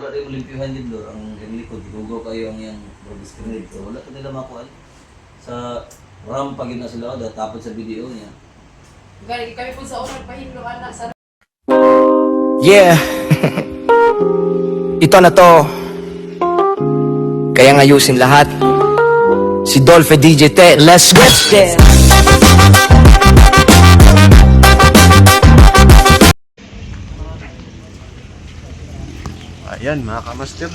wala rin limpyuhan din doon. Ang yung likod, gugaw kayo ang yung screen. So wala ito nila makuha. Sa RAM pag na sila o tapos sa video niya. Galing kami po sa owner pahinlo anak sa Yeah. Ito na to. Kaya ngayusin lahat. Si Dolphy DJ Te. Let's get there. Ayan mga kamaster,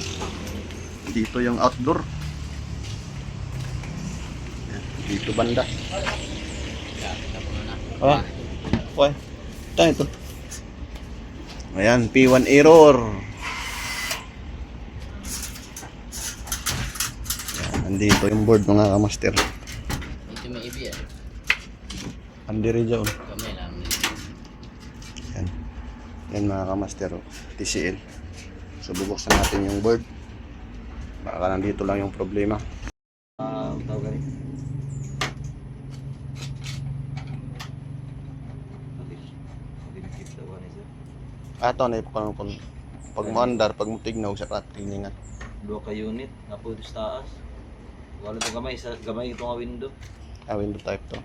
dito yung outdoor. Ayan, dito banda. Ah, okay. Tayo ito. Ayan, P1 error. Ayan, nandito yung board mga kamaster. Ito may ibi yan. Andiri dyan. Kamay lang. Ayan. Ayan mga kamaster, TCL. So bubuksan natin yung board. Baka nandito lang yung problema. Tawag ka rin. Ato na yung pag maandar, pag mutignaw sa cleaningan. Dua ka unit na po sa taas. Wala itong gamay, gamay itong window. Window type to.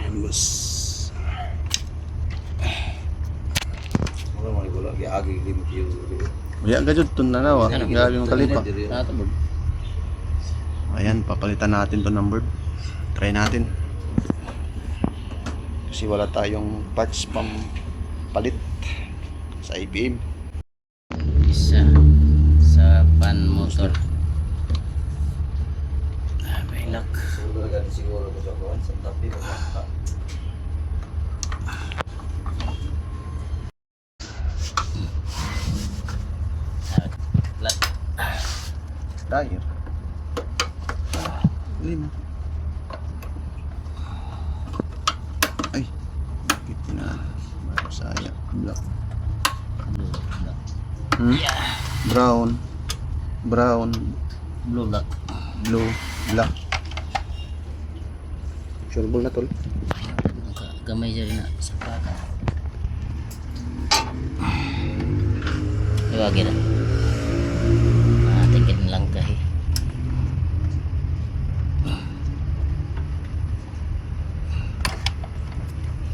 Ayan boss. Wala mo wala giagi limpyo. Uya gajud to na nawa. Grabe yung kalipa. Natabog. Ayan, papalitan natin to ng board. Try natin. Kasi wala tayong parts pang palit sa IPM. Isa sa pan motor. May lock. Siguro ganun siguro ko sa kuwan sa tapi ko. Lock. Tire. Lima. Ay, bakit na masaya? Black. Brown. Brown. Blue lock. Blue. Black. Sureball na tol. Gamay dyan na sa pata. Iwagin na. Tingin lang kahi.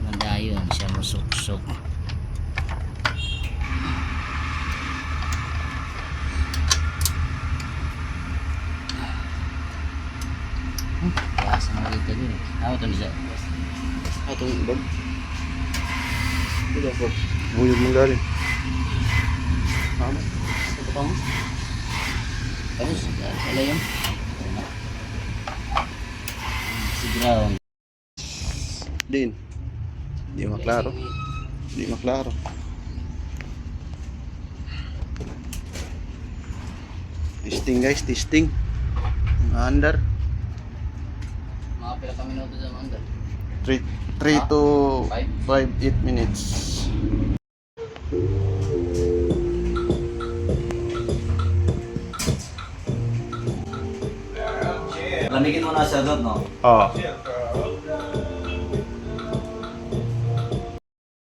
Madayon siya musok-sok. Iwasan mo dito din. Ako ito nisa. Ito yung bag. Ito po. Buyog mong galing. Tama. Ito pa mo. Tapos, wala yun. Si ground. Din. Hindi maklaro. Hindi maklaro. Testing guys, testing. Under. Mga pila kami minuto sa mga 3 to 8 minutes. Lamigin mo na siya doon, no? Oh.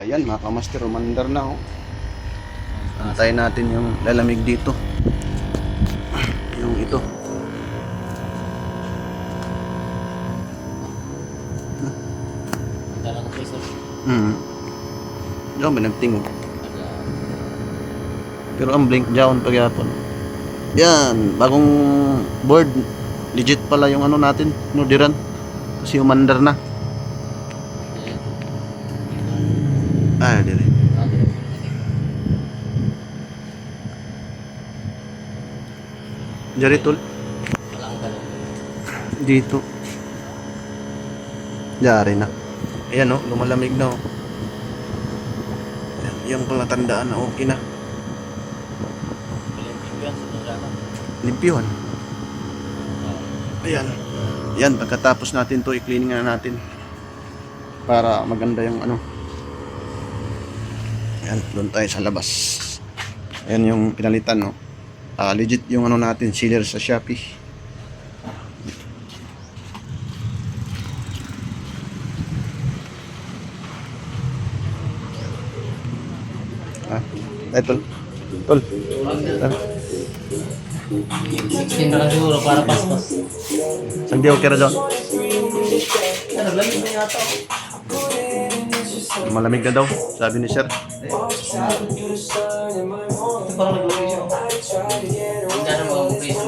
Ayan mga kamaster, umandar na oh. Antayin natin yung lalamig dito. Yung ito. Dala ko pressure. Diyan ba nagtingog? Pero ang blink down pagyapon. Yan, bagong board. Legit pala yung ano natin, nudiran. Kasi umandar na. Ah, dire. Jari tol. Walang galon. Dito. Jari na. Ayan oh, lumalamig na oh. Ayan, yung palatandaan na okay na. Limpyuhan. Ayan. Ayan, pagkatapos natin to i-cleaning na natin. Para maganda yung ano. Ayan, doon tayo sa labas. Ayan yung pinalitan no. Legit yung ano natin, sealer sa Shopee. Ha? Ay, tol. Tol. 16 na lang siguro para paspas. Saan di okay ra dyan? Ano, lagi na yata. Malamig na daw, sabi ni sir. Ito parang nag-uwi siya. Hindi na mag-uwi siya.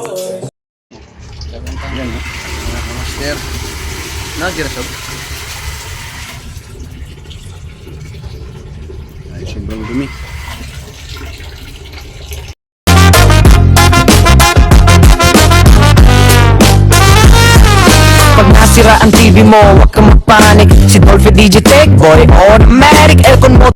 Yan, ha? Mga kamaster. Nag-girasog. Ay, sobrang dumi. Pag nasira ang TV mo, huwag kang magpanik. Si Dolphy DJ Tech Boy, automatic aircon mo